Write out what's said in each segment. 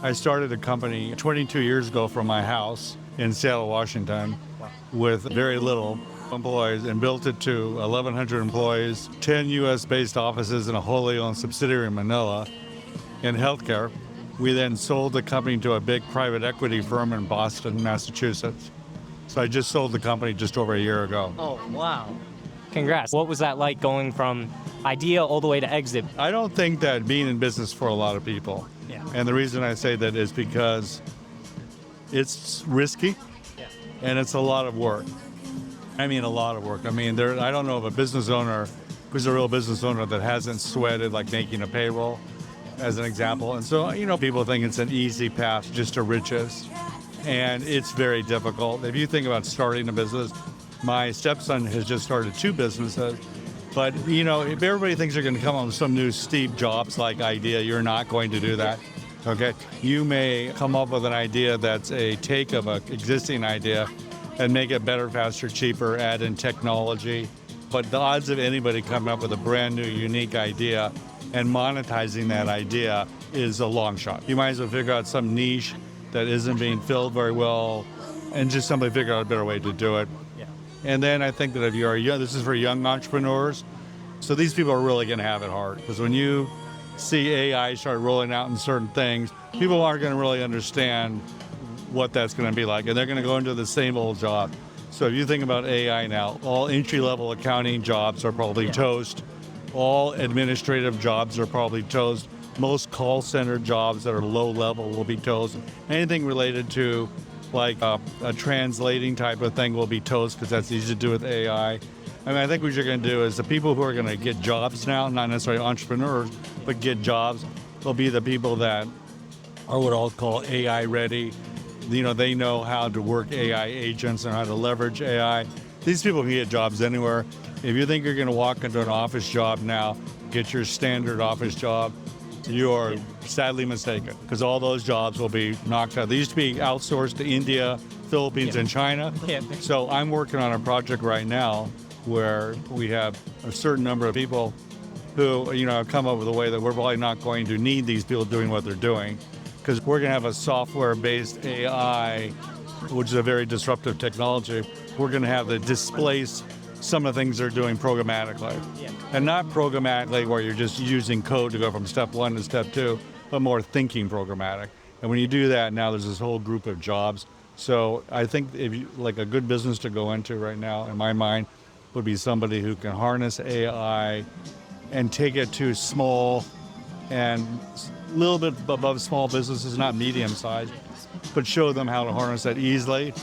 I started a company 22 years ago from my house in Seattle, Washington, with very little employees, and built it to 1,100 employees, 10 U.S.-based offices, and a wholly owned subsidiary in Manila in healthcare. We then sold the company to a big private equity firm in Boston, Massachusetts. So I just sold the company just over a year ago. Oh, wow. Congrats. What was that like going from idea all the way to exit? I don't think that being in business for a lot of people. Yeah. And the reason I say that is because it's risky and it's a lot of work. I mean, a lot of work. I mean, I don't know of a business owner who's a real business owner that hasn't sweated like making a payroll, as an example. And so, people think it's an easy path just to riches. And it's very difficult. If you think about starting a business, my stepson has just started 2 businesses. But, if everybody thinks they're going to come up with some new Steve Jobs-like idea, you're not going to do that. Okay? You may come up with an idea that's a take of an existing idea and make it better, faster, cheaper, add in technology. But the odds of anybody coming up with a brand new, unique idea and monetizing that idea is a long shot. You might as well figure out some niche that isn't being filled very well and just simply figure out a better way to do it. And then I think that if you are young, this is for young entrepreneurs. So these people are really going to have it hard, because when you see AI start rolling out in certain things, people aren't going to really understand what that's going to be like, and they're going to go into the same old job. So if you think about AI now, all entry-level accounting jobs are probably toast. All administrative jobs are probably toast. Most call center jobs that are low level will be toast. Anything related to like a translating type of thing will be toast, because that's easy to do with AI. I mean, I think what you're going to do is the people who are going to get jobs now, not necessarily entrepreneurs, but get jobs, will be the people that are what I'll call AI ready. They know how to work AI agents and how to leverage AI. These people can get jobs anywhere. If you think you're going to walk into an office job now, get your standard office job, you are sadly mistaken, because all those jobs will be knocked out. They used to be outsourced to India, Philippines, and China. So I'm working on a project right now where we have a certain number of people who, have come up with a way that we're probably not going to need these people doing what they're doing, because we're going to have a software-based AI, which is a very disruptive technology. We're going to have to displace some of the things they're doing programmatically. And not programmatically where you're just using code to go from step 1 to step 2, but more thinking programmatic. And when you do that, now there's this whole group of jobs. So I think if you, like, a good business to go into right now, in my mind, would be somebody who can harness AI and take it to small and a little bit above small businesses, not medium sized, but show them how to harness that easily.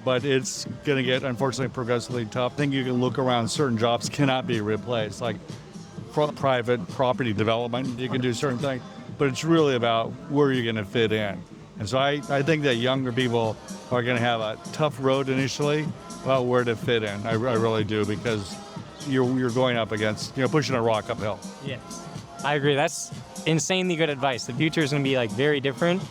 But it's going to get, unfortunately, progressively tough. I think you can look around, certain jobs cannot be replaced, like private property development. You can do certain things, but it's really about where you're going to fit in. And so I think that younger people are going to have a tough road initially about where to fit in. I really do, because you're going up against, pushing a rock uphill. Yes, I agree. That's insanely good advice. The future is going to be very different.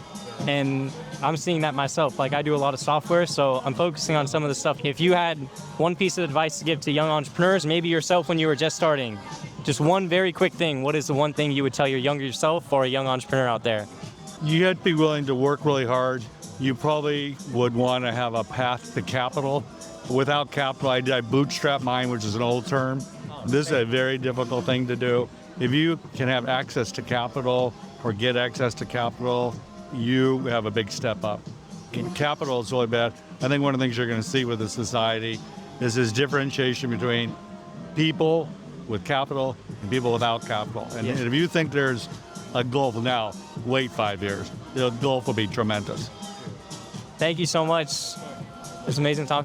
And I'm seeing that myself. I do a lot of software, so I'm focusing on some of the stuff. If you had one piece of advice to give to young entrepreneurs, maybe yourself when you were just starting, just one very quick thing, what is the one thing you would tell your younger self or a young entrepreneur out there? You have to be willing to work really hard. You probably would want to have a path to capital. Without capital, I bootstrap mine, which is an old term. This is a very difficult thing to do. If you can have access to capital or get access to capital, you have a big step up. Capital is really bad. I think one of the things you're going to see with the society is this differentiation between people with capital and people without capital. And if you think there's a gulf now, wait 5 years. The gulf will be tremendous. Thank you so much. It's amazing talking.